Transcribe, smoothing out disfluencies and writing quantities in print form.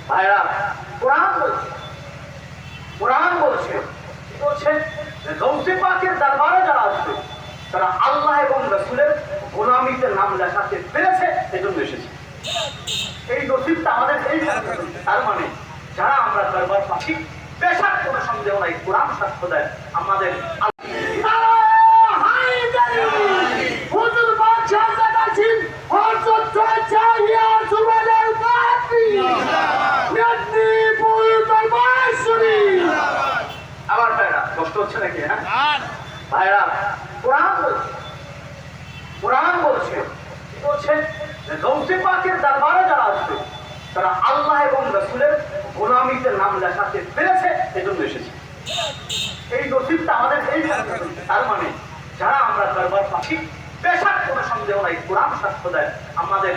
ভাইরা, কোরআন বলছে গৌসে পাকের দরবারে যারা আসবে তারা আল্লাহ এবং রাসূলের গোলামীতে নাম লেখাতে পেরেছে, এজন্য এসেছে। এই নসিবটা আমাদের এই, তার মানে যারা আমরা দরবার পাচ্ছি বেশাক কোনো সন্দেহ নাই, কোরআন সাক্ষ্য দেয় আমাদের আবার ভাইরা কষ্ট হচ্ছে নাকি? হ্যাঁ ভাইরা, কোরআন বলছে গৌসে পাকের দরবারে যারা আসবে তারা আল্লাহ এবং রাসূলের গোলামীতে নাম লেখাতে পেরেছে, এজন্য এসেছে। এই নসিবটা আমাদের এই, তার মানে যারা আমরা দরবার পাচ্ছি বেশাক কোনো সন্দেহ নাই, কোরআন সাক্ষ্য দেয় আমাদের